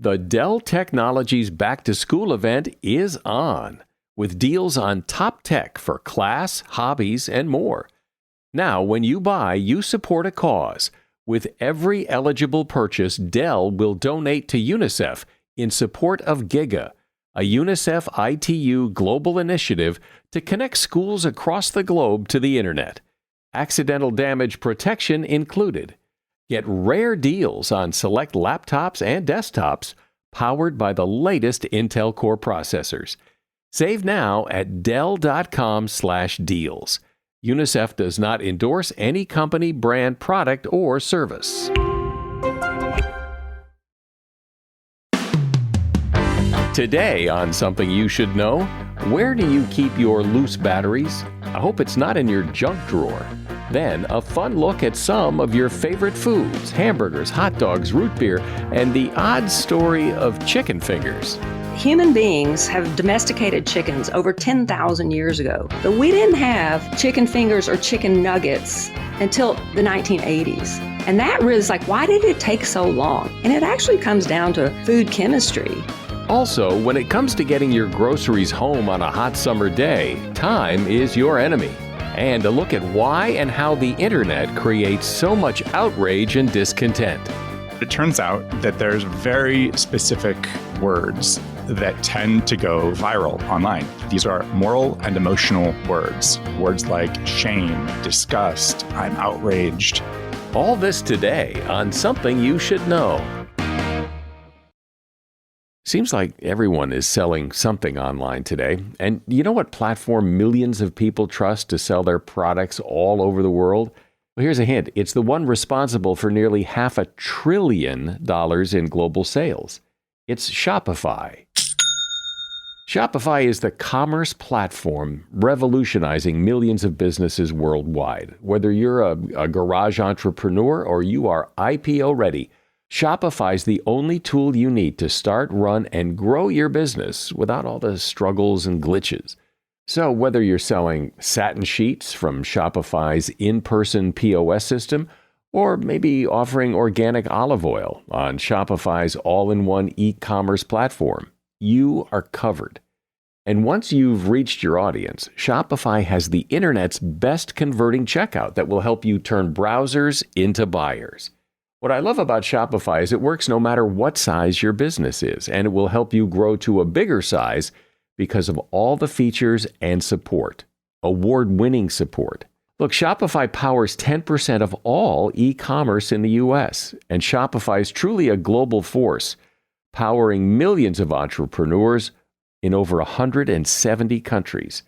The Dell Technologies Back to School event is on, with deals on top tech for class, hobbies, and more. Now, when you buy, you support a cause. With every eligible purchase, Dell will donate to UNICEF in support of GIGA, a UNICEF ITU global initiative to connect schools across the globe to the internet. Accidental damage protection included. Get rare deals on select laptops and desktops powered by the latest Intel Core processors. Save now at Dell.com/deals. UNICEF does not endorse any company, brand, product, or service. Today on Something You Should Know, where do you keep your loose batteries? I hope it's not in your junk drawer. Then, a fun look at some of your favorite foods, hamburgers, hot dogs, root beer, and the odd story of chicken fingers. Human beings have domesticated chickens over 10,000 years ago, but we didn't have chicken fingers or chicken nuggets until the 1980s. And that really is like, why did it take so long? And it actually comes down to food chemistry. Also, when it comes to getting your groceries home on a hot summer day, time is your enemy. And a look at why and how the internet creates so much outrage and discontent. It turns out that there's very specific words that tend to go viral online. These are moral and emotional words. Words like shame, disgust, I'm outraged. All this today on Something You Should Know. Seems like everyone is selling something online today. And you know what platform millions of people trust to sell their products all over the world? Well, here's a hint. It's the one responsible for nearly $500 billion in global sales. It's Shopify. Shopify is the commerce platform revolutionizing millions of businesses worldwide. Whether you're a garage entrepreneur or you are IPO ready, Shopify is the only tool you need to start, run, and grow your business without all the struggles and glitches. So whether you're selling satin sheets from Shopify's in-person POS system, or maybe offering organic olive oil on Shopify's all-in-one e-commerce platform, you are covered. And once you've reached your audience, Shopify has the internet's best converting checkout that will help you turn browsers into buyers. What I love about Shopify is it works no matter what size your business is, and it will help you grow to a bigger size because of all the features and support. Award-winning support. Look, Shopify powers 10% of all e-commerce in the U.S., and Shopify is truly a global force, powering millions of entrepreneurs in over 170 countries.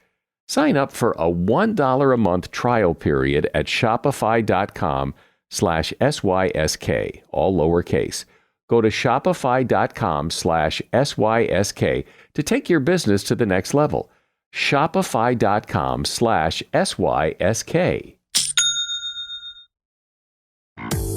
Sign up for a $1 a month trial period at shopify.com/SYSK, all lowercase. Go to shopify.com/SYSK to take your business to the next level. Shopify.com/SYSK.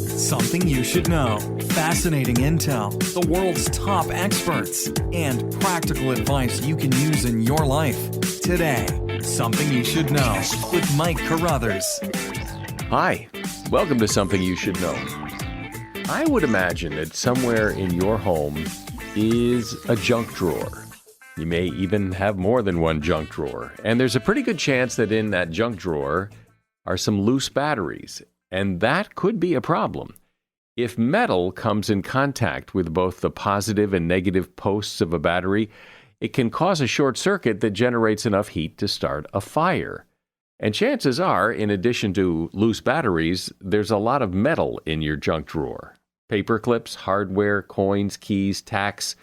Something you should know. Fascinating intel, the world's top experts, and practical advice you can use in your life. Today, Something You Should Know with Mike Carruthers. Hi, welcome to Something You Should Know. I would imagine that somewhere in your home is a junk drawer. You may even have more than one junk drawer. And there's a pretty good chance that in that junk drawer are some loose batteries. And that could be a problem. If metal comes in contact with both the positive and negative posts of a battery, it can cause a short circuit that generates enough heat to start a fire. And chances are, in addition to loose batteries, there's a lot of metal in your junk drawer. Paper clips, hardware, coins, keys, tacks,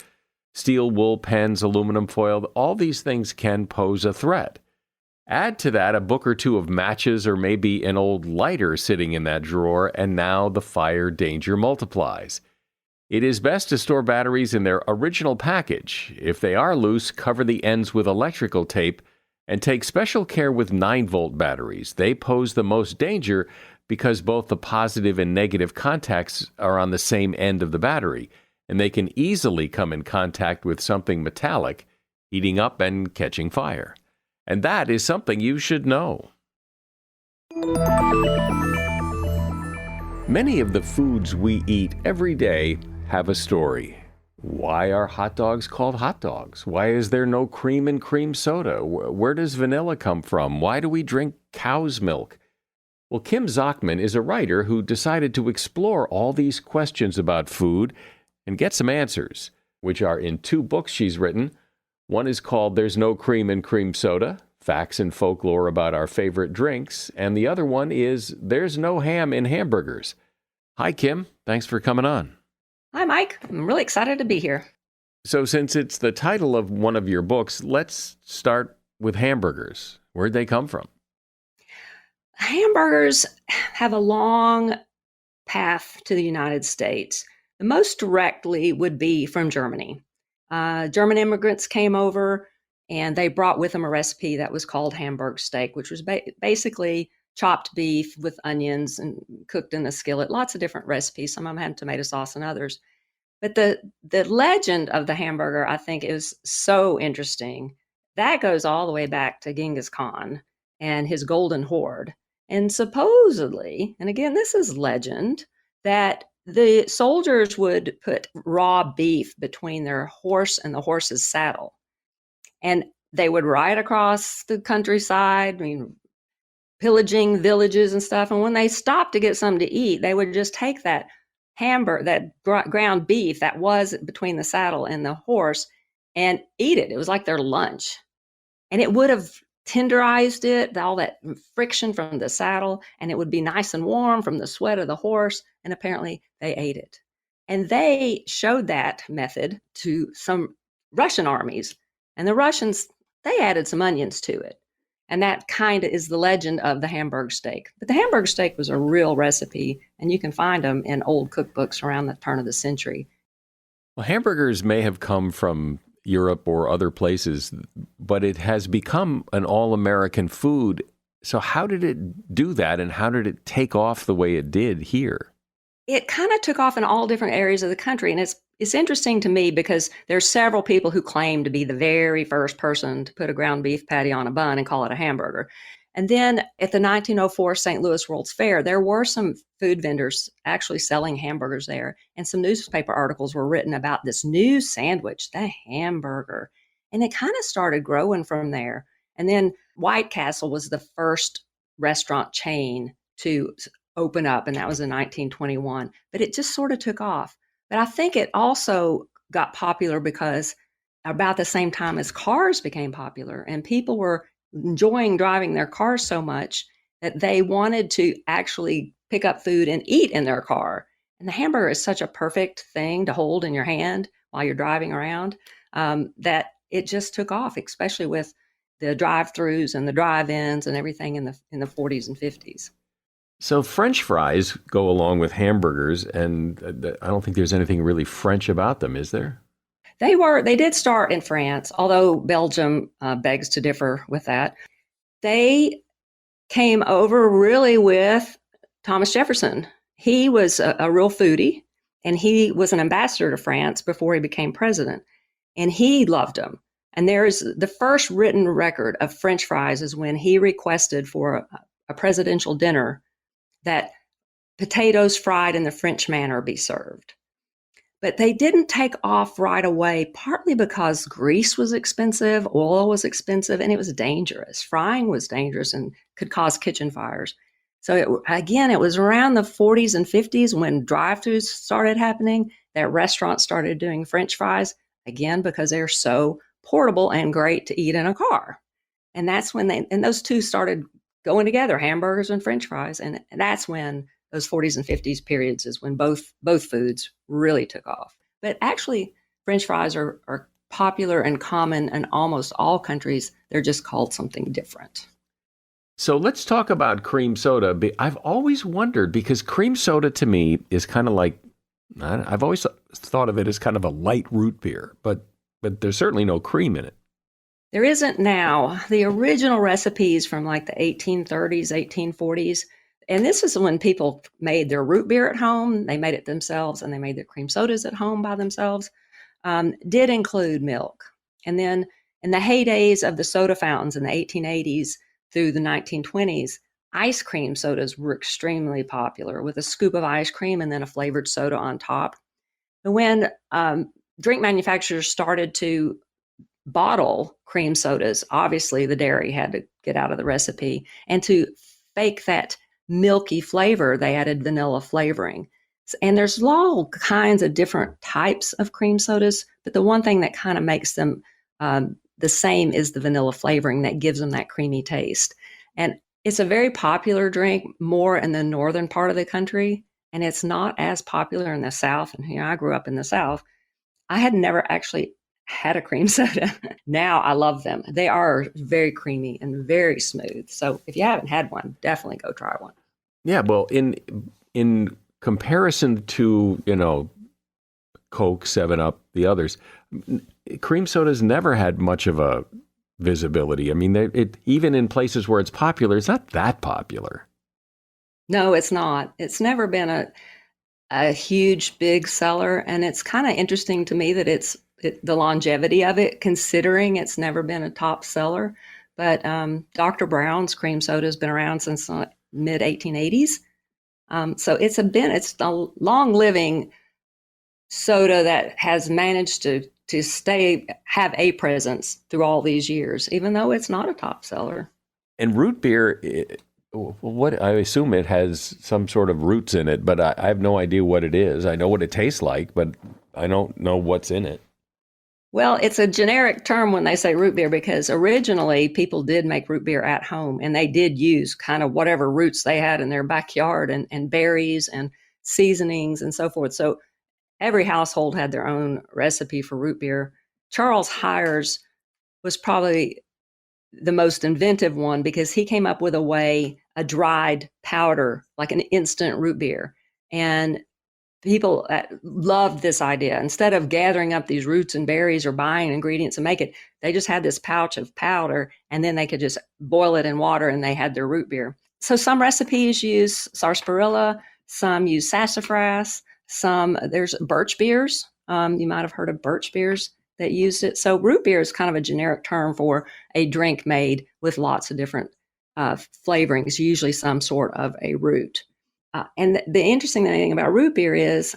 steel, wool, pens, aluminum foil, all these things can pose a threat. Add to that a book or two of matches or maybe an old lighter sitting in that drawer, and now the fire danger multiplies. It is best to store batteries in their original package. If they are loose, cover the ends with electrical tape and take special care with 9-volt batteries. They pose the most danger because both the positive and negative contacts are on the same end of the battery, and they can easily come in contact with something metallic, heating up and catching fire. And that is something you should know. Many of the foods we eat every day have a story. Why are hot dogs called hot dogs? Why is there no cream in cream soda? Where does vanilla come from? Why do we drink cow's milk? Well, Kim Zachman is a writer who decided to explore all these questions about food and get some answers, which are in two books she's written. One is called There's No Cream in Cream Soda, Facts and Folklore About Our Favorite Drinks, and the other one is There's No Ham in Hamburgers. Hi, Kim. Thanks for coming on. Hi, Mike. I'm really excited to be here. So since it's the title of one of your books, let's start with hamburgers. Where'd they come from? Hamburgers have a long path to the United States. The most directly would be from Germany. German immigrants came over and they brought with them a recipe that was called Hamburg steak, which was basically chopped beef with onions and cooked in a skillet. Lots of different recipes. Some of them had tomato sauce and others. But the legend of the hamburger, I think, is so interesting. That goes all the way back to Genghis Khan and his golden horde. And supposedly, and again, this is legend, that the soldiers would put raw beef between their horse and the horse's saddle. And they would ride across the countryside, pillaging villages and stuff. And when they stopped to get something to eat, they would just take that ground beef that was between the saddle and the horse and eat it. It was like their lunch. And it would have tenderized it, all that friction from the saddle, and it would be nice and warm from the sweat of the horse. And apparently they ate it. And they showed that method to some Russian armies. And the Russians, they added some onions to it. And that kind of is the legend of the Hamburg steak. But the Hamburg steak was a real recipe, and you can find them in old cookbooks around the turn of the century. Well, hamburgers may have come from Europe or other places, but it has become an all-American food. So how did it do that, and how did it take off the way it did here? It kind of took off in all different areas of the country, and it's interesting to me because there's several people who claim to be the very first person to put a ground beef patty on a bun and call it a hamburger. And then at the 1904 St. Louis World's Fair, there were some food vendors actually selling hamburgers there. And some newspaper articles were written about this new sandwich, the hamburger. And it kind of started growing from there. And then White Castle was the first restaurant chain to open up, and that was in 1921. But it just sort of took off. But I think it also got popular because about the same time as cars became popular, and people were enjoying driving their cars so much that they wanted to actually pick up food and eat in their car. And the hamburger is such a perfect thing to hold in your hand while you're driving around that it just took off, especially with the drive-throughs and the drive-ins and everything in the 40s and 50s. So French fries go along with hamburgers, and I don't think there's anything really French about them, is there? They did start in France, although Belgium begs to differ with that. They came over really with Thomas Jefferson. He was a real foodie, and he was an ambassador to France before he became president, and he loved them. And there's the first written record of French fries is when he requested for a presidential dinner that potatoes fried in the French manner be served. But they didn't take off right away, partly because grease was expensive, oil was expensive, and it was dangerous. Frying was dangerous and could cause kitchen fires. So it was around the 40s and 50s when drive-thrus started happening that restaurants started doing French fries, again, because they're so portable and great to eat in a car. And that's when those two started going together, hamburgers and French fries. And that's when those 40s and 50s periods is when both foods really took off. But actually, French fries are popular and common in almost all countries. They're just called something different. So let's talk about cream soda. I've always wondered, because cream soda to me is kind of like, I've always thought of it as kind of a light root beer, but there's certainly no cream in it. There isn't now. The original recipes from like the 1830s, 1840s, and this is when people made their root beer at home. They made it themselves, and they made their cream sodas at home by themselves, did include milk. And then in the heydays of the soda fountains in the 1880s through the 1920s, ice cream sodas were extremely popular with a scoop of ice cream and then a flavored soda on top. And when drink manufacturers started to bottle cream sodas, obviously the dairy had to get out of the recipe. And to fake that milky flavor, they added vanilla flavoring. And there's all kinds of different types of cream sodas, but the one thing that kind of makes them the same is the vanilla flavoring that gives them that creamy taste. And it's a very popular drink, more in the northern part of the country, and it's not as popular in the South. And I grew up in the South. I had never actually had a cream soda. Now I love them. They are very creamy and very smooth. So if you haven't had one, definitely go try one. Yeah, well, in comparison to, Coke, 7-Up, the others, cream soda's never had much of a visibility. I mean, even in places where it's popular, it's not that popular. No, it's not. It's never been a huge, big seller. And it's kind of interesting to me that the longevity of it, considering it's never been a top seller. But Dr. Brown's cream soda has been around since the mid 1880s. So it's a long living soda that has managed to have a presence through all these years, even though it's not a top seller. And root beer, what I assume it has some sort of roots in it, but I have no idea what it is. I know what it tastes like, but I don't know what's in it. Well, it's a generic term when they say root beer, because originally people did make root beer at home, and they did use kind of whatever roots they had in their backyard and berries and seasonings and so forth. So every household had their own recipe for root beer. Charles Hires was probably the most inventive one, because he came up with a dried powder, like an instant root beer. And people loved this idea. Instead of gathering up these roots and berries or buying ingredients and make it, they just had this pouch of powder, and then they could just boil it in water and they had their root beer. So some recipes use sarsaparilla, some use sassafras, there's birch beers. You might have heard of birch beers that used it. So root beer is kind of a generic term for a drink made with lots of different flavorings, usually some sort of a root. And the interesting thing about root beer is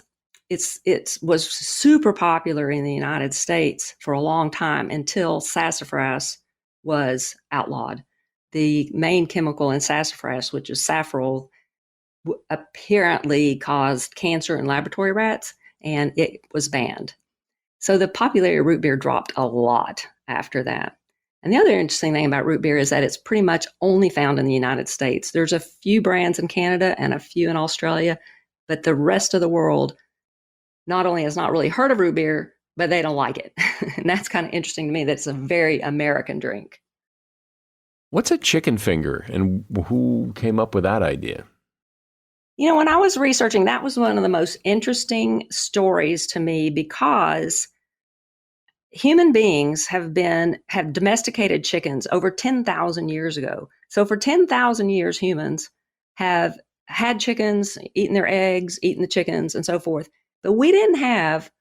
it was super popular in the United States for a long time until sassafras was outlawed. The main chemical in sassafras, which is safrole, apparently caused cancer in laboratory rats, and it was banned. So the popularity of root beer dropped a lot after that. And the other interesting thing about root beer is that it's pretty much only found in the United States. There's a few brands in Canada and a few in Australia, but the rest of the world not only has not really heard of root beer, but they don't like it. And that's kind of interesting to me, that it's a very American drink. What's a chicken finger, and who came up with that idea? When I was researching, that was one of the most interesting stories to me, because human beings have domesticated chickens over 10,000 years ago. So for 10,000 years, humans have had chickens, eaten their eggs, eaten the chickens, and so forth. But we didn't have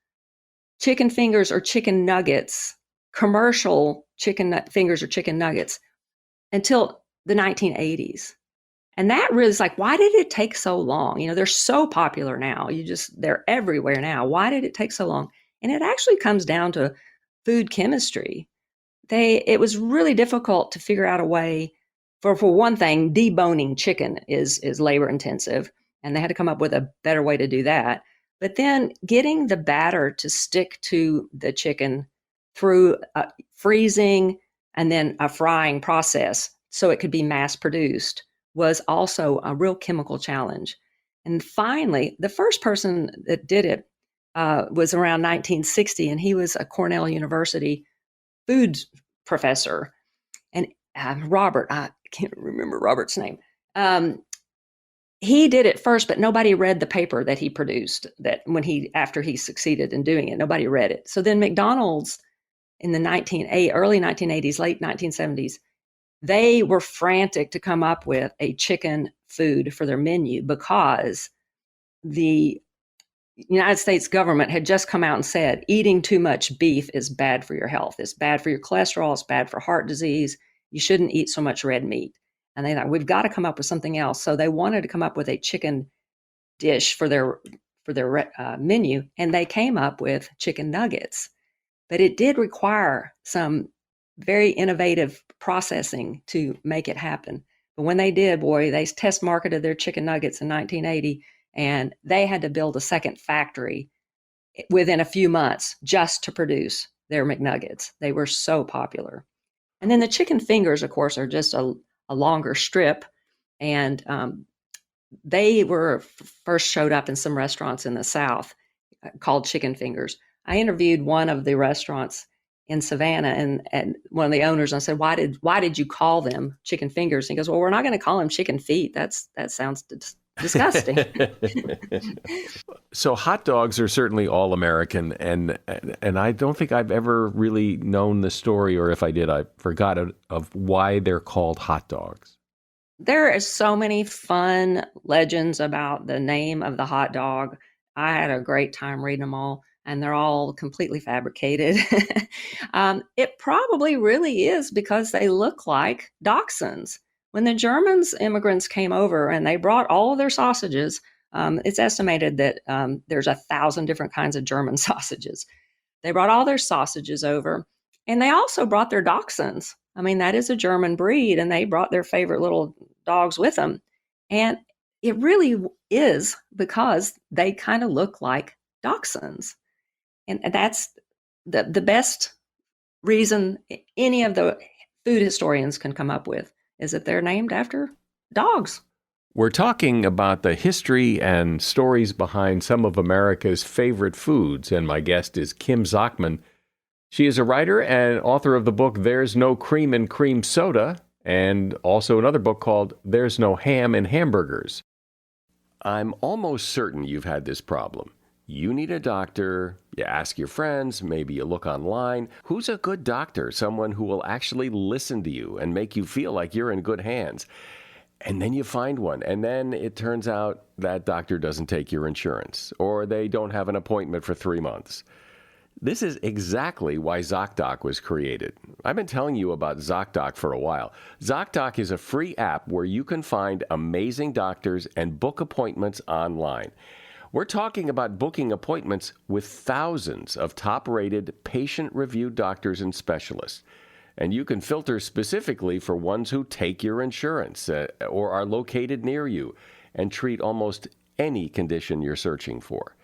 chicken fingers or chicken nuggets, commercial chicken fingers or chicken nuggets, until the 1980s. And that really is like, why did it take so long? They're so popular now. They're everywhere now. Why did it take so long? And it actually comes down to food chemistry. It was really difficult to figure out a way for one thing, deboning chicken is labor intensive, and they had to come up with a better way to do that. But then getting the batter to stick to the chicken through freezing and then a frying process so it could be mass produced was also a real chemical challenge. And finally, the first person that did it was around 1960, and he was a Cornell University food professor. And Robert, I can't remember Robert's name. He did it first, but nobody read the paper that he produced. After he succeeded in doing it, nobody read it. So then McDonald's in the early 1980s, late 1970s, they were frantic to come up with a chicken food for their menu, because the United States government had just come out and said eating too much beef is bad for your health. It's bad for your cholesterol. It's bad for heart disease. You shouldn't eat so much red meat. And they thought, we've got to come up with something else. So they wanted to come up with a chicken dish for for their menu, and they came up with chicken nuggets. But it did require some very innovative processing to make it happen. But when they did, boy, they test marketed their chicken nuggets in 1980, and they had to build a second factory within a few months just to produce their McNuggets. They were so popular. And then the chicken fingers, of course, are just a longer strip. And they were first showed up in some restaurants in the South called chicken fingers. I interviewed one of the restaurants in Savannah, and one of the owners, and I said, why did you call them chicken fingers? And he goes, well, we're not going to call them chicken feet. That sounds disgusting. So hot dogs are certainly all American, and I don't think I've ever really known the story, or if I did, I forgot it, of why they're called hot dogs. There are so many fun legends about the name of the hot dog. I had a great time reading them all, and they're all completely fabricated. It probably really is because they look like dachshunds. When the Germans immigrants came over and they brought all of their sausages, it's estimated that there's 1,000 different kinds of German sausages. They brought all their sausages over, and they also brought their dachshunds. I mean, that is a German breed, and they brought their favorite little dogs with them. And it really is because they kind of look like dachshunds. And that's the best reason any of the food historians can come up with, is that they're named after dogs. We're talking about the history and stories behind some of America's favorite foods, and my guest is Kim Zachman. She is a writer and author of the book There's No Cream in Cream Soda, and also another book called There's No Ham in Hamburgers. I'm almost certain you've had this problem. You need a doctor, you ask your friends, maybe you look online. Who's a good doctor? Someone who will actually listen to you and make you feel like you're in good hands. And then you find one, and then it turns out that doctor doesn't take your insurance, or they don't have an appointment for 3 months. This is exactly why ZocDoc was created. I've been telling you about ZocDoc for a while. ZocDoc is a free app where you can find amazing doctors and book appointments online. We're talking about booking appointments with thousands of top-rated, patient-reviewed doctors and specialists. And you can filter specifically for ones who take your insurance or are located near you and treat almost any condition you're searching for.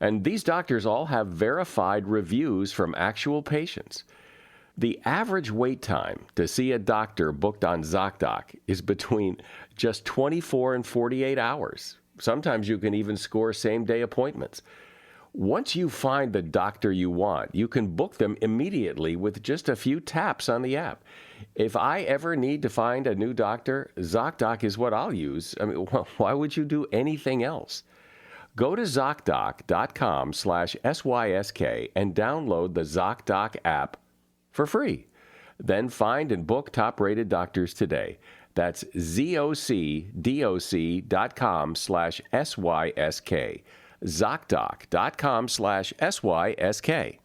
And these doctors all have verified reviews from actual patients. The average wait time to see a doctor booked on ZocDoc is between just 24 and 48 hours. Sometimes you can even score same-day appointments. Once you find the doctor you want, you can book them immediately with just a few taps on the app. If I ever need to find a new doctor, ZocDoc is what I'll use. I mean, why would you do anything else? Go to ZocDoc.com/SYSK and download the ZocDoc app for free. Then find and book top-rated doctors today. That's ZocDoc.com/SYSK. ZocDoc.com/SYSK.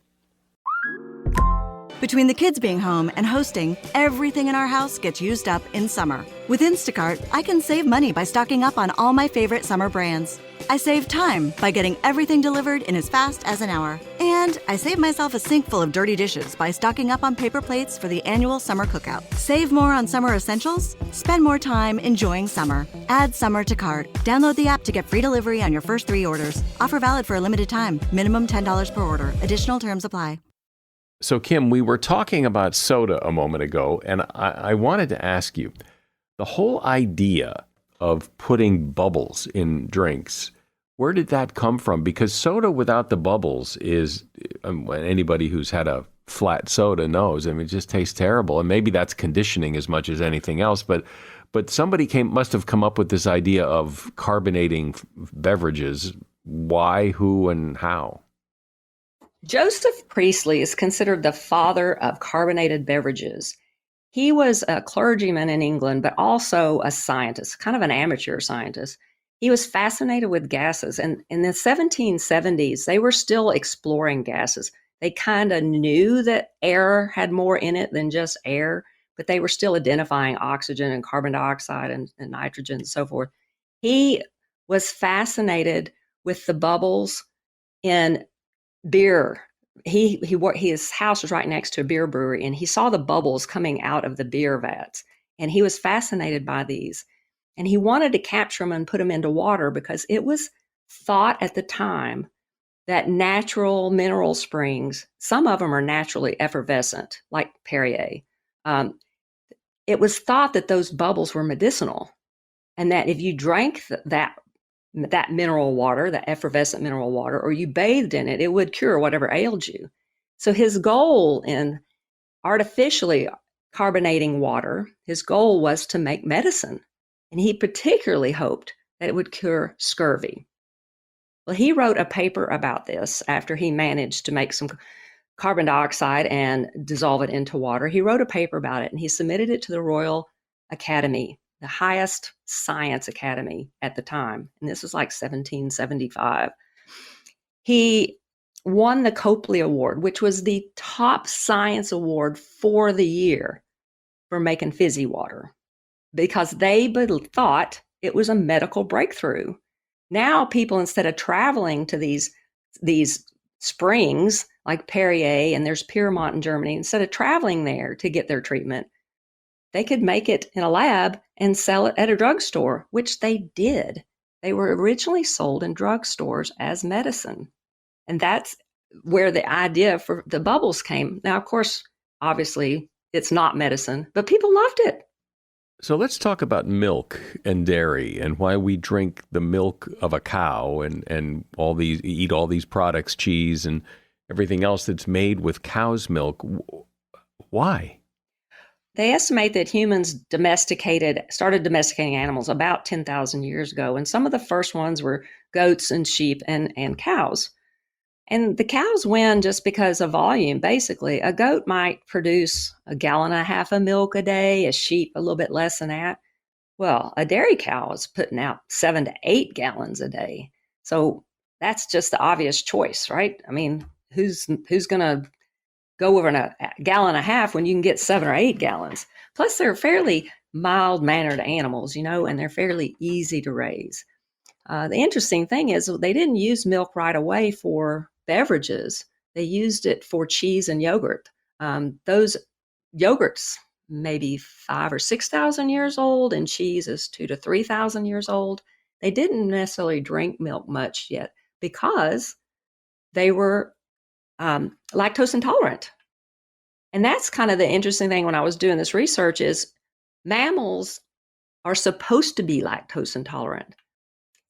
Between the kids being home and hosting, everything in our house gets used up in summer. With Instacart, I can save money by stocking up on all my favorite summer brands. I save time by getting everything delivered in as fast as an hour. And I save myself a sink full of dirty dishes by stocking up on paper plates for the annual summer cookout. Save more on summer essentials? Spend more time enjoying summer. Add summer to cart. Download the app to get free delivery on your first 3 orders. Offer valid for a limited time. Minimum $10 per order. Additional terms apply. So, Kim, we were talking about soda a moment ago, and I wanted to ask you, the whole idea of putting bubbles in drinks, where did that come from? Because soda without the bubbles is, anybody who's had a flat soda knows, I mean, it just tastes terrible. And maybe that's conditioning as much as anything else, but somebody must have come up with this idea of carbonating beverages. Why, who, and how? Joseph Priestley is considered the father of carbonated beverages. He was a clergyman in England, but also a scientist, kind of an amateur scientist. He was fascinated with gases. And in the 1770s, they were still exploring gases. They kind of knew that air had more in it than just air, but they were still identifying oxygen and carbon dioxide and nitrogen and so forth. He was fascinated with the bubbles in beer. His house was right next to a beer brewery, and he saw the bubbles coming out of the beer vats, and he was fascinated by these. And he wanted to capture them and put them into water because it was thought at the time that natural mineral springs, some of them are naturally effervescent, like Perrier. It was thought that those bubbles were medicinal, and that if you drank that mineral water, that effervescent mineral water, or you bathed in it, it would cure whatever ailed you. So his goal in artificially carbonating water, his goal was to make medicine. And he particularly hoped that it would cure scurvy. Well, he wrote a paper about this after he managed to make some carbon dioxide and dissolve it into water. He wrote a paper about it, and he submitted it to the Royal Academy, the highest science academy at the time. And this was like 1775. He won the Copley Award, which was the top science award for the year for making fizzy water, because they thought it was a medical breakthrough. Now people, instead of traveling to these springs like Perrier, and there's Piermont in Germany, instead of traveling there to get their treatment, they could make it in a lab and sell it at a drugstore, which they did. They were originally sold in drugstores as medicine. And that's where the idea for the bubbles came. Now, of course, obviously, it's not medicine, but people loved it. So let's talk about milk and dairy and why we drink the milk of a cow and eat all these products, cheese and everything else that's made with cow's milk. Why? They estimate that humans started domesticating animals about 10,000 years ago. And some of the first ones were goats and sheep and cows. And the cows win just because of volume, basically. A goat might produce 1.5 gallons of milk a day, a sheep a little bit less than that. Well, a dairy cow is putting out 7 to 8 gallons a day. So that's just the obvious choice, right? I mean, who's going to go over 1.5 gallons when you can get 7 or 8 gallons? Plus, they're fairly mild-mannered animals, and they're fairly easy to raise. The interesting thing is they didn't use milk right away for beverages. They used it for cheese and yogurt. Those yogurts maybe 5,000 or 6,000 years old, and cheese is 2,000 to 3,000 years old. They didn't necessarily drink milk much yet because they were lactose intolerant. And that's kind of the interesting thing when I was doing this research is mammals are supposed to be lactose intolerant.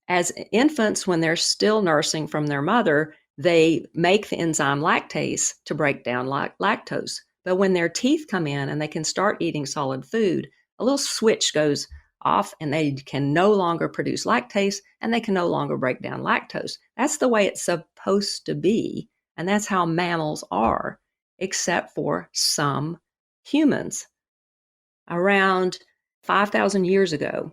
As infants, when they're still nursing from their mother, they make the enzyme lactase to break down lactose. But when their teeth come in and they can start eating solid food, a little switch goes off and they can no longer produce lactase and they can no longer break down lactose. That's the way it's supposed to be. And that's how mammals are, except for some humans. Around 5,000 years ago,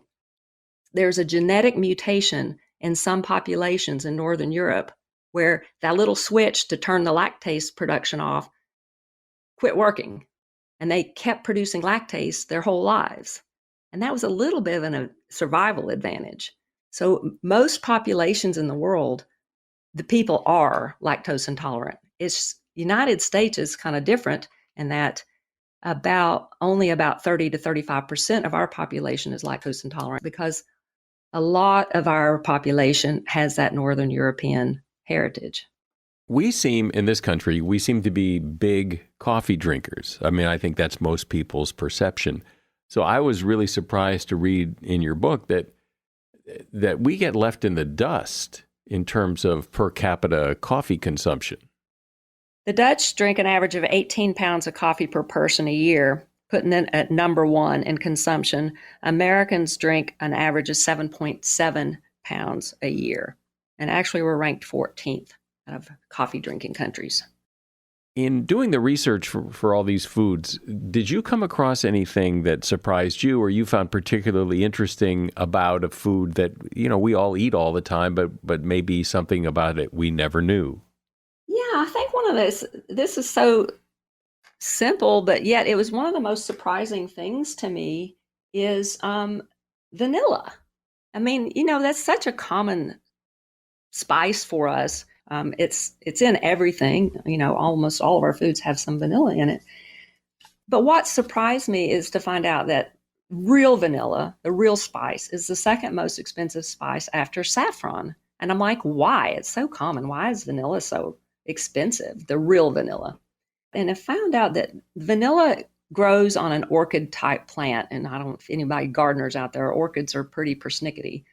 there's a genetic mutation in some populations in Northern Europe where that little switch to turn the lactase production off quit working. And they kept producing lactase their whole lives. And that was a little bit of a survival advantage. So most populations in the world, the people are lactose intolerant. United States is kind of different in that only about 30 to 35% of our population is lactose intolerant because a lot of our population has that Northern European heritage. In this country, we seem to be big coffee drinkers. I mean, I think that's most people's perception. So I was really surprised to read in your book that we get left in the dust in terms of per capita coffee consumption. The Dutch drink an average of 18 pounds of coffee per person a year, putting it at number one in consumption. Americans drink an average of 7.7 pounds a year. And actually, we're ranked 14th out of coffee drinking countries. In doing the research for all these foods, did you come across anything that surprised you or you found particularly interesting about a food that, we all eat all the time, but maybe something about it we never knew? Yeah, I think this is so simple, but yet it was one of the most surprising things to me is vanilla. I mean, that's such a common spice for us. It's in everything. Almost all of our foods have some vanilla in it. But what surprised me is to find out that real vanilla, the real spice, is the second most expensive spice after saffron. And I'm like, why? It's so common. Why is vanilla so expensive? The real vanilla. And I found out that vanilla grows on an orchid type plant. And I don't know if anybody gardeners out there, orchids are pretty persnickety.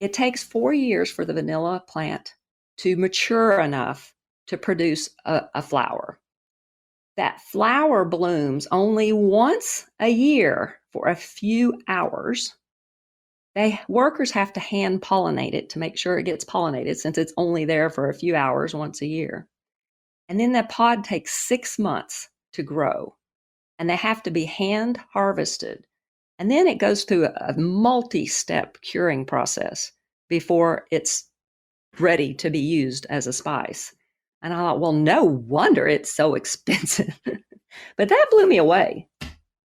It takes 4 years for the vanilla plant to mature enough to produce a flower. That flower blooms only once a year for a few hours. Workers have to hand pollinate it to make sure it gets pollinated, since it's only there for a few hours once a year. And then that pod takes 6 months to grow, and they have to be hand harvested. And then it goes through a multi-step curing process before it's ready to be used as a spice. And I thought, well, no wonder it's so expensive. But that blew me away.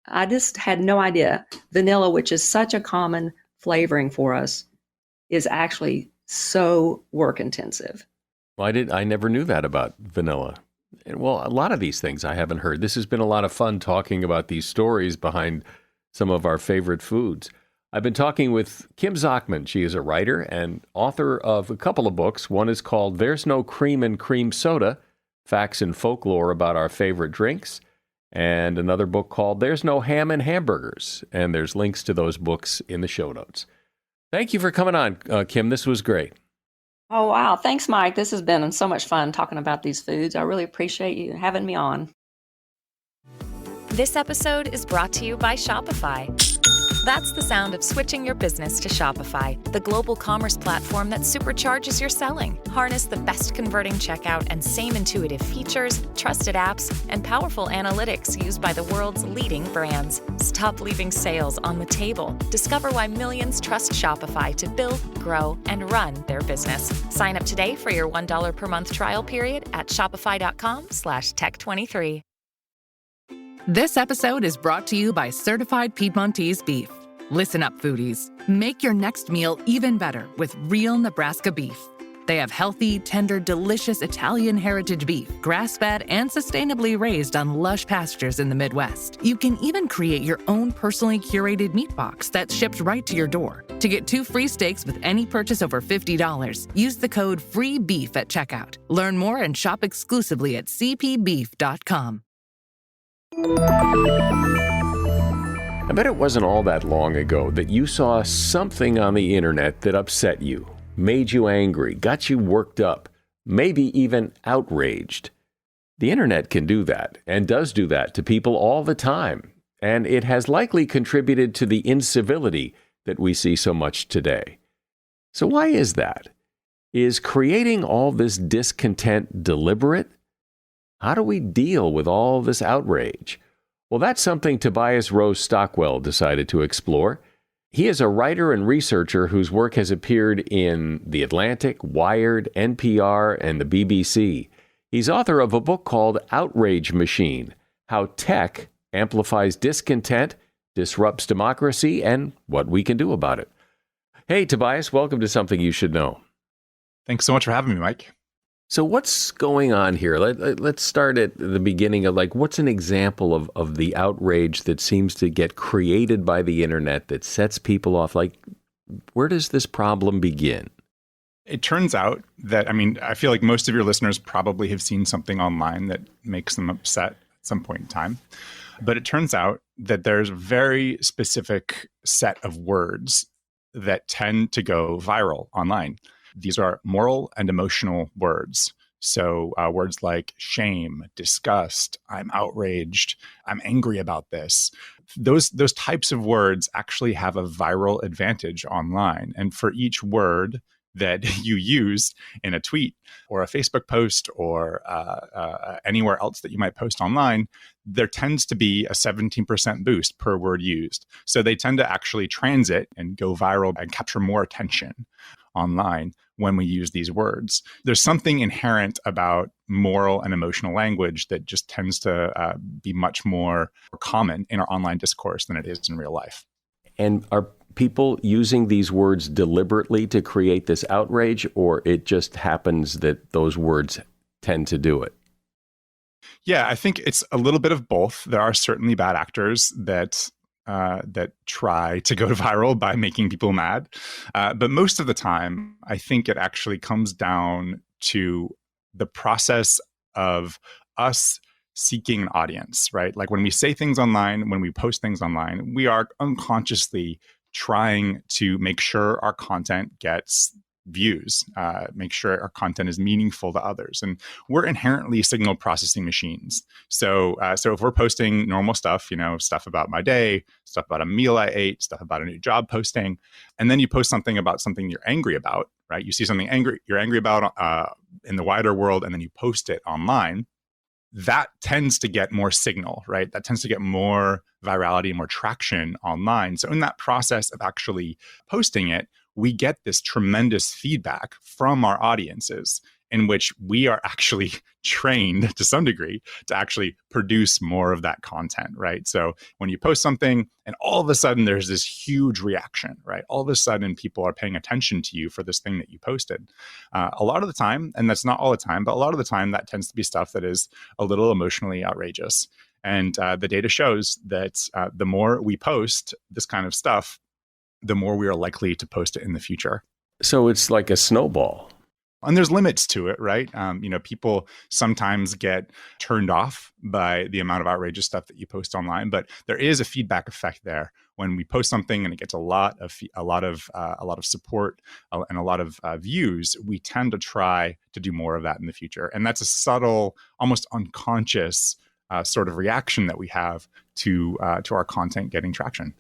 I just had no idea. Vanilla, which is such a common flavoring for us, is actually so work intensive. Well, I never knew that about vanilla. And well, a lot of these things I haven't heard. This has been a lot of fun talking about these stories behind some of our favorite foods. I've been talking with Kim Zachman. She is a writer and author of a couple of books. One is called There's No Cream in Cream Soda, Facts and Folklore About Our Favorite Drinks, and another book called There's No Ham in Hamburgers. And there's links to those books in the show notes. Thank you for coming on, Kim. This was great. Oh, wow. Thanks, Mike. This has been so much fun talking about these foods. I really appreciate you having me on. This episode is brought to you by Shopify. That's the sound of switching your business to Shopify, the global commerce platform that supercharges your selling. Harness the best converting checkout and same intuitive features, trusted apps, and powerful analytics used by the world's leading brands. Stop leaving sales on the table. Discover why millions trust Shopify to build, grow, and run their business. Sign up today for your $1 per month trial period at shopify.com/tech23. This episode is brought to you by Certified Piedmontese Beef. Listen up, foodies. Make your next meal even better with real Nebraska beef. They have healthy, tender, delicious Italian heritage beef, grass-fed and sustainably raised on lush pastures in the Midwest. You can even create your own personally curated meat box that's shipped right to your door. To get 2 free steaks with any purchase over $50, use the code FREEBEEF at checkout. Learn more and shop exclusively at cpbeef.com. I bet it wasn't all that long ago that you saw something on the internet that upset you, made you angry, got you worked up, maybe even outraged. The internet can do that and does do that to people all the time, and it has likely contributed to the incivility that we see so much today. So why is that? Is creating all this discontent deliberate? How do we deal with all this outrage? Well, that's something Tobias Rose Stockwell decided to explore. He is a writer and researcher whose work has appeared in The Atlantic, Wired, NPR, and the BBC. He's author of a book called Outrage Machine: How Tech Amplifies Discontent, Disrupts Democracy, and What We Can Do About It. Hey, Tobias, welcome to Something You Should Know. Thanks so much for having me, Mike. So what's going on here? Let's start at the beginning of what's an example of the outrage that seems to get created by the internet that sets people off? Where does this problem begin? It turns out that, I feel like most of your listeners probably have seen something online that makes them upset at some point in time. But it turns out that there's a very specific set of words that tend to go viral online. These are moral and emotional words. So words like shame, disgust, I'm outraged, I'm angry about this. Those types of words actually have a viral advantage online. And for each word that you use in a tweet or a Facebook post or anywhere else that you might post online, there tends to be a 17% boost per word used. So they tend to actually transit and go viral and capture more attention online when we use these words. There's something inherent about moral and emotional language that just tends to be much more common in our online discourse than it is in real life. And are people using these words deliberately to create this outrage, or it just happens that those words tend to do it? Yeah, I think it's a little bit of both. There are certainly bad actors that try to go viral by making people mad, but most of the time, I think it actually comes down to the process of us seeking an audience, right? Like when we say things online, when we post things online, we are unconsciously trying to make sure our content gets views, make sure our content is meaningful to others. And we're inherently signal processing machines. So if we're posting normal stuff, stuff about my day, stuff about a meal I ate, stuff about a new job posting, and then you post something about something you're angry about, right? You see something you're angry about in the wider world, and then you post it online. That tends to get more signal, right? That tends to get more virality and more traction online. So in that process of actually posting it, we get this tremendous feedback from our audiences in which we are actually trained to some degree to actually produce more of that content, right? So when you post something and all of a sudden there's this huge reaction, right? All of a sudden people are paying attention to you for this thing that you posted. A lot of the time, and that's not all the time, but a lot of the time that tends to be stuff that is a little emotionally outrageous. And the data shows that the more we post this kind of stuff, the more we are likely to post it in the future. So it's like a snowball. And there's limits to it, right? People sometimes get turned off by the amount of outrageous stuff that you post online, but there is a feedback effect there. When we post something and it gets a lot of support and a lot of views, we tend to try to do more of that in the future. And that's a subtle, almost unconscious sort of reaction that we have to our content getting traction.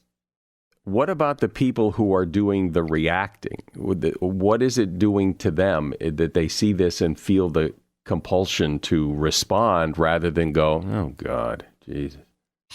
What about the people who are doing the reacting? What is it doing to them that they see this and feel the compulsion to respond rather than go, oh, God, Jesus?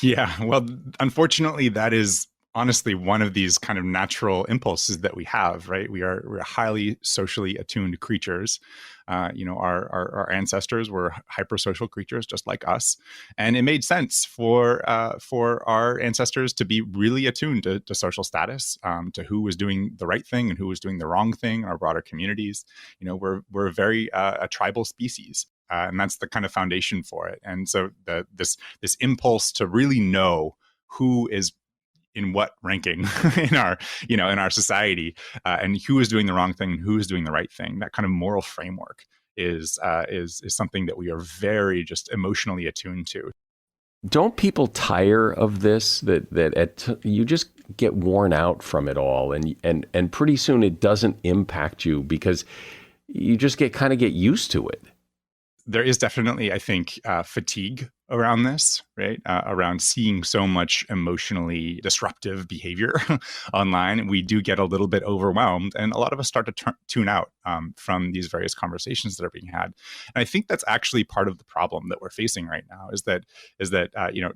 Yeah, well, unfortunately, that is honestly one of these kind of natural impulses that we have, right? We're highly socially attuned creatures. Our ancestors were hypersocial creatures just like us, and it made sense for our ancestors to be really attuned to social status, to who was doing the right thing and who was doing the wrong thing in our broader communities. We're a very a tribal species. And that's the kind of foundation for it. And so this impulse to really know who is in what ranking in our society, and who is doing the wrong thing and who is doing the right thing. That kind of moral framework is something that we are very just emotionally attuned to. Don't people tire of this? You just get worn out from it all, and pretty soon it doesn't impact you because you just get used to it. There is definitely, I think, fatigue around this, right? Around seeing so much emotionally disruptive behavior online. We do get a little bit overwhelmed, and a lot of us start to tune out from these various conversations that are being had. And I think that's actually part of the problem that we're facing right now is that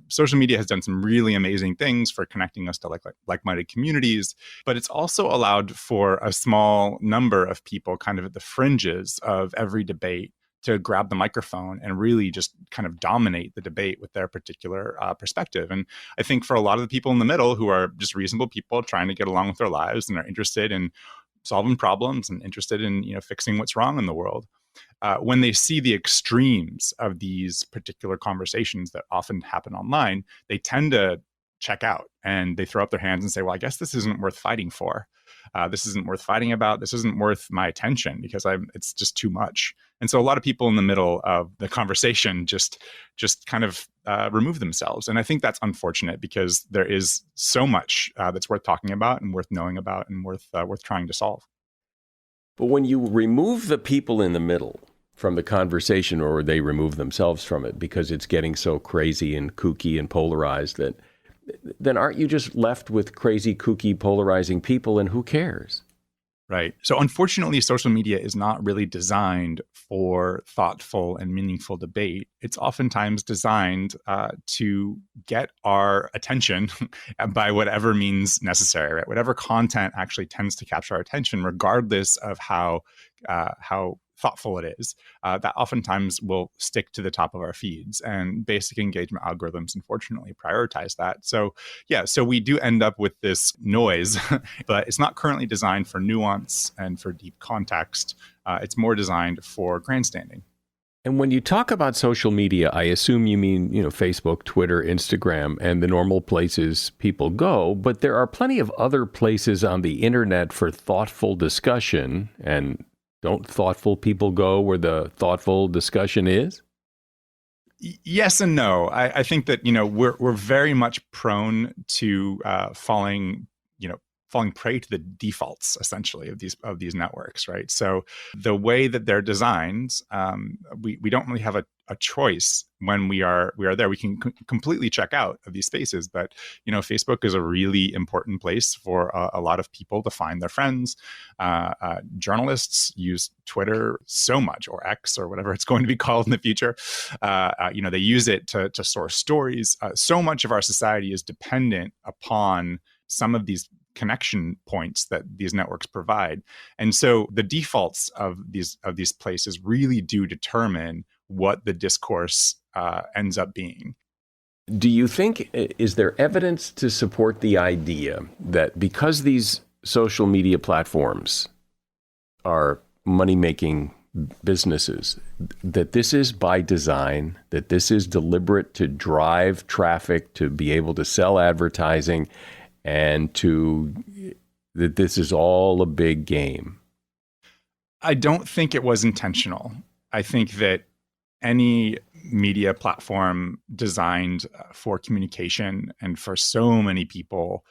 social media has done some really amazing things for connecting us to like-minded communities, but it's also allowed for a small number of people kind of at the fringes of every debate to grab the microphone and really just kind of dominate the debate with their particular perspective. And I think for a lot of the people in the middle who are just reasonable people trying to get along with their lives and are interested in solving problems and interested in fixing what's wrong in the world, when they see the extremes of these particular conversations that often happen online, they tend to check out and they throw up their hands and say, well, I guess this isn't worth fighting for. This isn't worth fighting about. This isn't worth my attention because it's just too much. And so a lot of people in the middle of the conversation just kind of remove themselves. And I think that's unfortunate because there is so much that's worth talking about and worth knowing about and worth trying to solve. But when you remove the people in the middle from the conversation, or they remove themselves from it because it's getting so crazy and kooky and polarized, then aren't you just left with crazy, kooky, polarizing people, and who cares? Right. So unfortunately, social media is not really designed for thoughtful and meaningful debate. It's oftentimes designed to get our attention by whatever means necessary, right? Whatever content actually tends to capture our attention, regardless of how thoughtful it is, that oftentimes will stick to the top of our feeds. And basic engagement algorithms, unfortunately, prioritize that. So so we do end up with this noise, but it's not currently designed for nuance and for deep context. It's more designed for grandstanding. And when you talk about social media, I assume you mean, Facebook, Twitter, Instagram, and the normal places people go. But there are plenty of other places on the internet for thoughtful discussion. And don't thoughtful people go where the thoughtful discussion is? Yes and no. I think that, we're very much prone to falling prey to the defaults, essentially, of these networks, right? So the way that they're designed, we don't really have a choice when we are there. We can completely check out of these spaces, but Facebook is a really important place for a lot of people to find their friends. Journalists use Twitter so much, or X, or whatever it's going to be called in the future. They use it to source stories. So much of our society is dependent upon some of these connection points that these networks provide. And so the defaults of these places really do determine what the discourse ends up being. Do you think, is there evidence to support the idea that because these social media platforms are money-making businesses, that this is by design, that this is deliberate to drive traffic, to be able to sell advertising, and that this is all a big game? I don't think it was intentional. I think that any media platform designed for communication and for so many people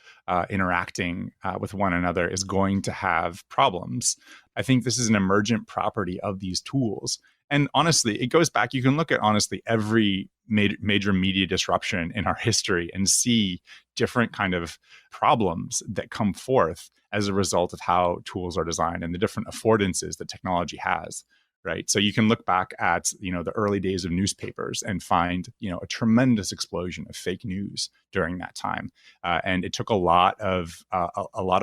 interacting with one another is going to have problems. I think this is an emergent property of these tools. And honestly, it goes back, you can look at every major media disruption in our history and see different kind of problems that come forth as a result of how tools are designed and the different affordances that technology has, right? So you can look back at, the early days of newspapers and find, a tremendous explosion of fake news during that time. And it took a lot of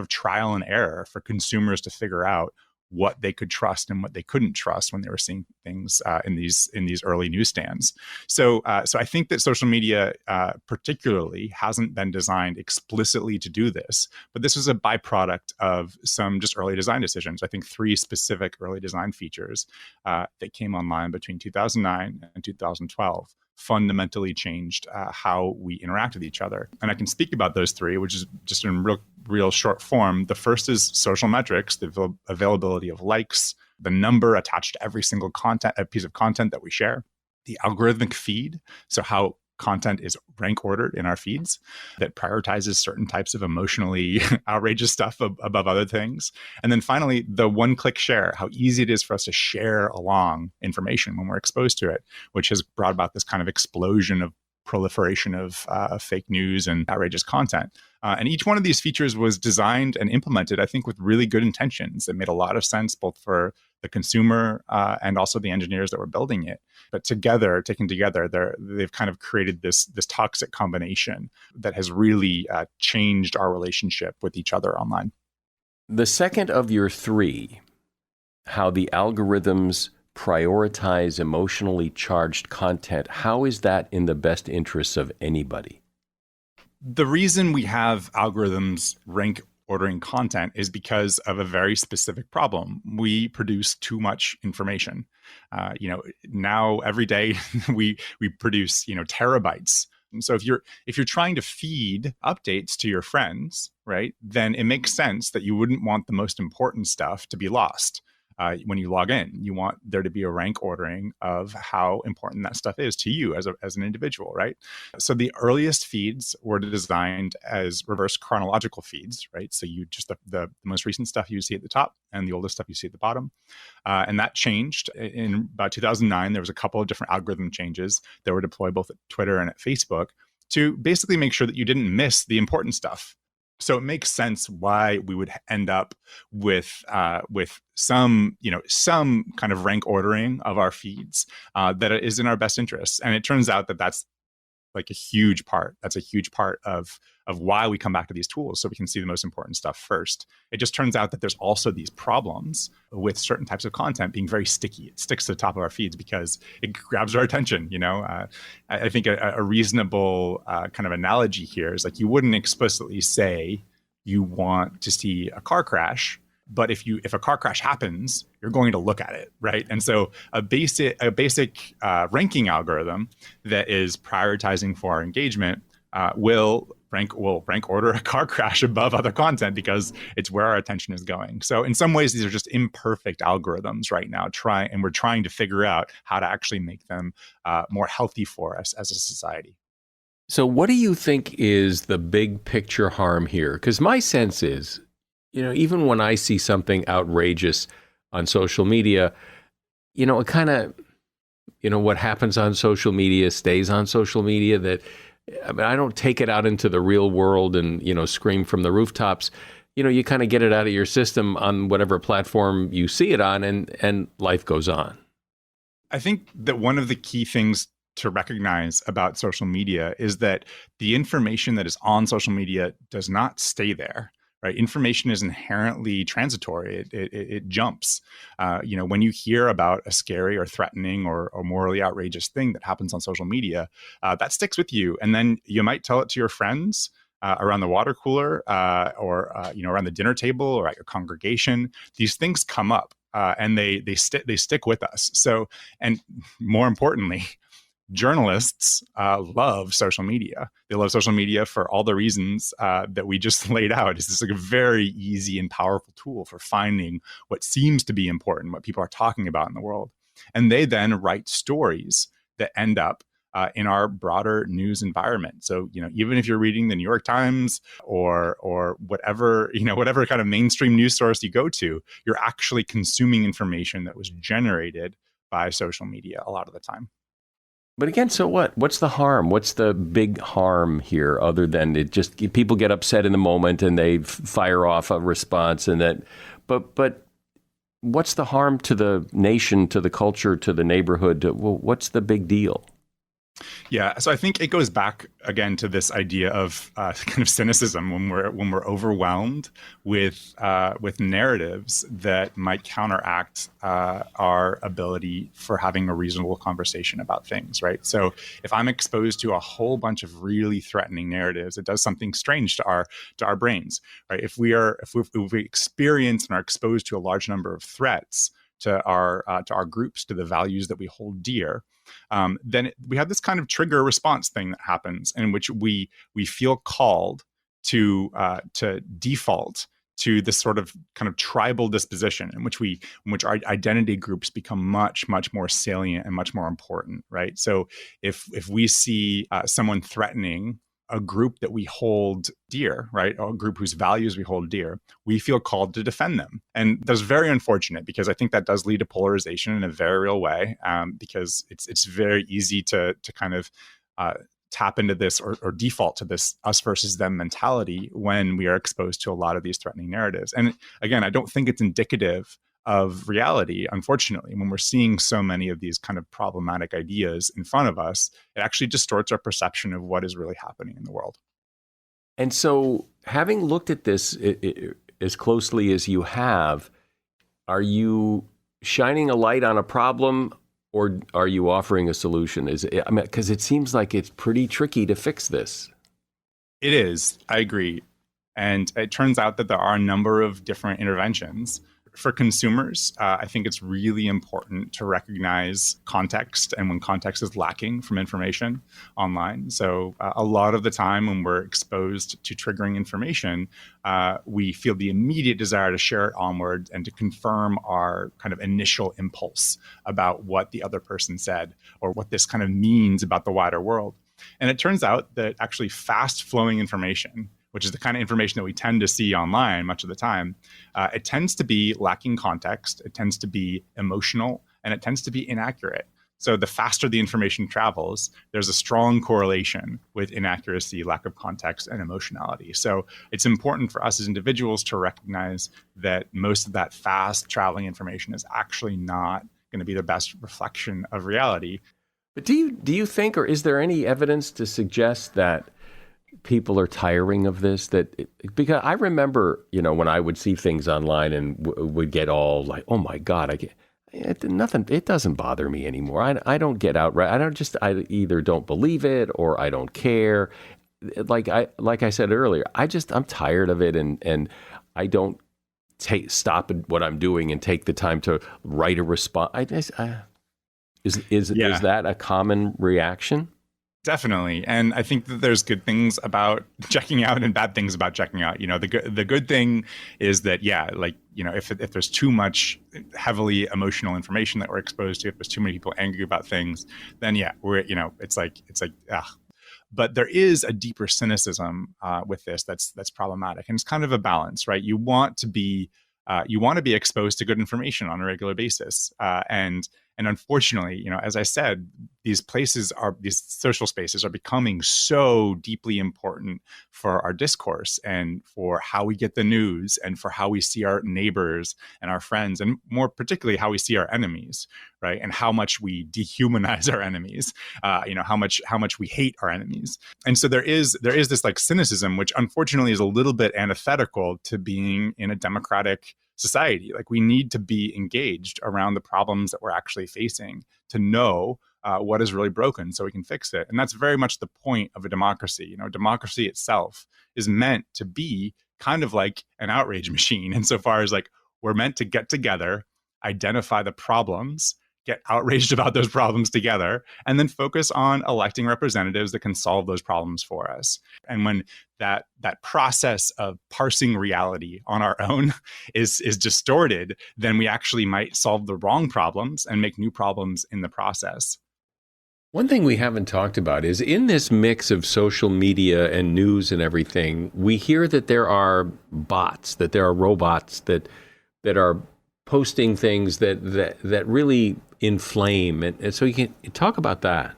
trial and error for consumers to figure out what they could trust and what they couldn't trust when they were seeing things in these early newsstands. So I think that social media particularly hasn't been designed explicitly to do this, but this was a byproduct of some just early design decisions. I think 3 specific early design features that came online between 2009 and 2012 fundamentally changed how we interact with each other. And I can speak about those 3, which is just in real short form. The first is social metrics, the availability of likes, the number attached to every single piece of content that we share, the algorithmic feed, so how content is rank ordered in our feeds that prioritizes certain types of emotionally outrageous stuff above other things. And then finally, the one-click share, how easy it is for us to share along information when we're exposed to it, which has brought about this kind of explosion of proliferation of fake news and outrageous content. And each one of these features was designed and implemented, I think, with really good intentions. It made a lot of sense both for the consumer and also the engineers that were building it. But taken together, they've kind of created this toxic combination that has really changed our relationship with each other online. The second of your 3, how the algorithms prioritize emotionally charged content, how is that in the best interests of anybody? The reason we have algorithms rank ordering content is because of a very specific problem. We produce too much information. Now every day we produce, terabytes. And so if you're trying to feed updates to your friends, right, then it makes sense that you wouldn't want the most important stuff to be lost. When you log in, you want there to be a rank ordering of how important that stuff is to you as an individual, right? So the earliest feeds were designed as reverse chronological feeds, right? So you just the most recent stuff you see at the top and the oldest stuff you see at the bottom. And that changed in about 2009. There was a couple of different algorithm changes that were deployed both at Twitter and at Facebook to basically make sure that you didn't miss the important stuff. So it makes sense why we would end up with some kind of rank ordering of our feeds that is in our best interests. And it turns out that that's like a huge part. That's a huge part of why we come back to these tools, so we can see the most important stuff first. It just turns out that there's also these problems with certain types of content being very sticky. It sticks to the top of our feeds because it grabs our attention. I think a reasonable kind of analogy here is like, you wouldn't explicitly say you want to see a car crash, but if a car crash happens, you're going to look at it, right? And so a basic ranking algorithm that is prioritizing for our engagement will rank order a car crash above other content because it's where our attention is going. So in some ways, these are just imperfect algorithms right now. We're trying to figure out how to actually make them more healthy for us as a society. So what do you think is the big picture harm here? Because my sense is, even when I see something outrageous on social media, it kind of, what happens on social media stays on social media. That, I don't take it out into the real world and, scream from the rooftops. You kind of get it out of your system on whatever platform you see it on, and life goes on. I think that one of the key things to recognize about social media is that the information that is on social media does not stay there. Right? Information is inherently transitory. It jumps. When you hear about a scary or threatening or morally outrageous thing that happens on social media, that sticks with you. And then you might tell it to your friends around the water cooler or around the dinner table or at your congregation. These things come up and they stick with us. So, and more importantly, journalists love social media. They love social media for all the reasons that we just laid out. It's just like a very easy and powerful tool for finding what seems to be important, what people are talking about in the world. And they then write stories that end up in our broader news environment. So, even if you're reading the New York Times or whatever kind of mainstream news source you go to, you're actually consuming information that was generated by social media a lot of the time. But again, so what? What's the harm? What's the big harm here other than people get upset in the moment and they fire off a response but what's the harm to the nation, to the culture, to the neighborhood? What's the big deal? Yeah, so I think it goes back again to this idea of kind of cynicism when we're overwhelmed with narratives that might counteract our ability for having a reasonable conversation about things, right? So if I'm exposed to a whole bunch of really threatening narratives, it does something strange to our brains, right? If we experience and are exposed to a large number of threats to our groups, to the values that we hold dear, then we have this kind of trigger response thing that happens in which we feel called to default to this sort of kind of tribal disposition in which our identity groups become much, much more salient and much more important, right? So if we see someone threatening a group that we hold dear, right? Or a group whose values we hold dear, we feel called to defend them. And that's very unfortunate because I think that does lead to polarization in a very real way, because it's very easy to kind of tap into this or default to this us versus them mentality when we are exposed to a lot of these threatening narratives. And again, I don't think it's indicative of reality. Unfortunately, when we're seeing so many of these kind of problematic ideas in front of us, it actually distorts our perception of what is really happening in the world. And so, having looked at this as closely as you have, are you shining a light on a problem, or are you offering a solution? Because it seems like it's pretty tricky to fix this. It is. I agree. And it turns out that there are a number of different interventions. For consumers, I think it's really important to recognize context and when context is lacking from information online. So a lot of the time when we're exposed to triggering information, we feel the immediate desire to share it onward and to confirm our kind of initial impulse about what the other person said or what this kind of means about the wider world. And it turns out that actually fast flowing information, which is the kind of information that we tend to see online much of the time, it tends to be lacking context, it tends to be emotional, and it tends to be inaccurate. So the faster the information travels, there's a strong correlation with inaccuracy, lack of context, and emotionality. So it's important for us as individuals to recognize that most of that fast traveling information is actually not going to be the best reflection of reality. But do you think, or is there any evidence to suggest that people are tiring of this? Because I remember, when I would see things online and would get all like, oh my God, nothing. It doesn't bother me anymore. I don't get outraged. I either don't believe it or I don't care. Like I said earlier, I'm tired of it, and I don't stop what I'm doing and take the time to write a response. Is that a common reaction? Definitely. And I think that there's good things about checking out and bad things about checking out. The good thing is that, if there's too much heavily emotional information that we're exposed to, if there's too many people angry about things, then it's like, ugh. But there is a deeper cynicism with this that's problematic. And it's kind of a balance, right? You want to be exposed to good information on a regular basis. And unfortunately, as I said, these social spaces are becoming so deeply important for our discourse and for how we get the news and for how we see our neighbors and our friends, and more particularly how we see our enemies, right? And how much we dehumanize our enemies, how much we hate our enemies. And so there is this like cynicism, which unfortunately is a little bit antithetical to being in a democratic society. Like, we need to be engaged around the problems that we're actually facing to know what is really broken so we can fix it. And that's very much the point of a democracy. Democracy itself is meant to be kind of like an outrage machine insofar as like we're meant to get together, identify the problems, get outraged about those problems together, and then focus on electing representatives that can solve those problems for us. And when that process of parsing reality on our own is distorted, then we actually might solve the wrong problems and make new problems in the process. One thing we haven't talked about is in this mix of social media and news and everything, we hear that there are bots, that there are robots that are posting things that really inflame. And so you can talk about that.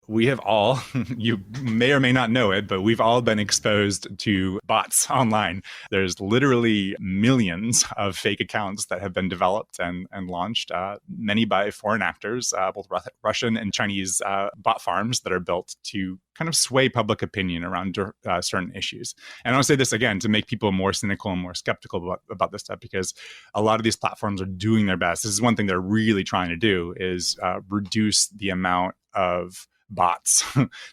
We have all, you may or may not know it, but we've all been exposed to bots online. There's literally millions of fake accounts that have been developed and launched, many by foreign actors, both Russian and Chinese bot farms that are built to kind of sway public opinion around certain issues. And I want to say this again to make people more cynical and more skeptical about this stuff, because a lot of these platforms are doing their best. This is one thing they're really trying to do, is reduce the amount of bots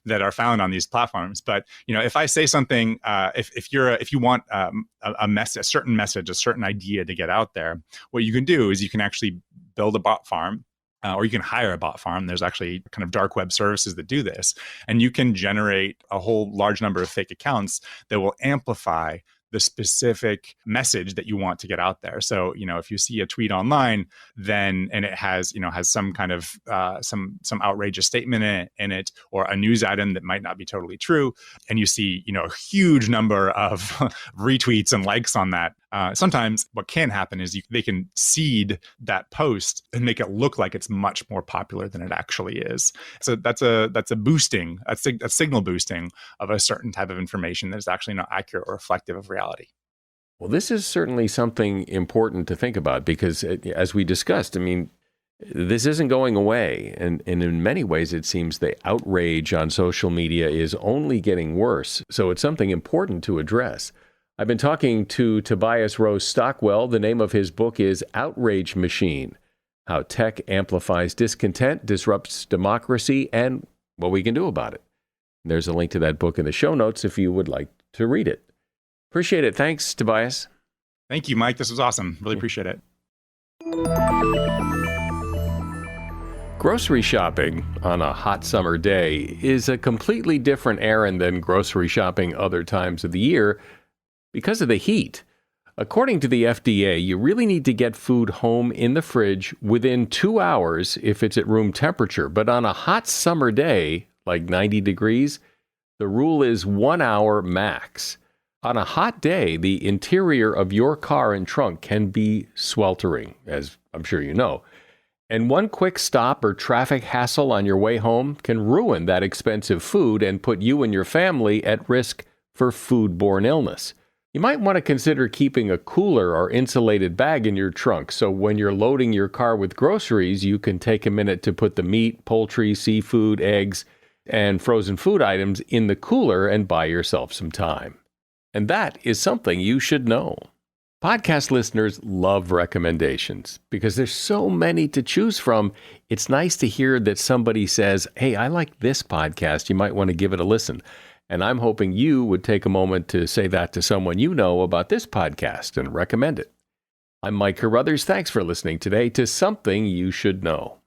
that are found on these platforms. But if I say something, if you want a certain message, a certain idea to get out there, what you can do is you can actually build a bot farm. Or you can hire a bot farm. There's actually kind of dark web services that do this. And you can generate a whole large number of fake accounts that will amplify the specific message that you want to get out there. So, if you see a tweet online, and it has some kind of some outrageous statement in it, or a news item that might not be totally true, and you see, a huge number of retweets and likes on that, sometimes what can happen is they can seed that post and make it look like it's much more popular than it actually is. So that's a signal boosting of a certain type of information that is actually not accurate or reflective of reality. Well, this is certainly something important to think about, because as we discussed, this isn't going away. And in many ways, it seems the outrage on social media is only getting worse. So it's something important to address. I've been talking to Tobias Rose Stockwell. The name of his book is Outrage Machine: How Tech Amplifies Discontent, Disrupts Democracy, and What We Can Do About It. There's a link to that book in the show notes if you would like to read it. Appreciate it. Thanks, Tobias. Thank you, Mike. This was awesome. Really appreciate it. Grocery shopping on a hot summer day is a completely different errand than grocery shopping other times of the year because of the heat. According to the FDA, you really need to get food home in the fridge within 2 hours if it's at room temperature. But on a hot summer day, like 90 degrees, the rule is 1 hour max. On a hot day, the interior of your car and trunk can be sweltering, as I'm sure you know. And one quick stop or traffic hassle on your way home can ruin that expensive food and put you and your family at risk for foodborne illness. You might want to consider keeping a cooler or insulated bag in your trunk so when you're loading your car with groceries, you can take a minute to put the meat, poultry, seafood, eggs, and frozen food items in the cooler and buy yourself some time. And that is something you should know. Podcast listeners love recommendations because there's so many to choose from. It's nice to hear that somebody says, hey, I like this podcast. You might want to give it a listen. And I'm hoping you would take a moment to say that to someone you know about this podcast and recommend it. I'm Mike Carruthers. Thanks for listening today to Something You Should Know.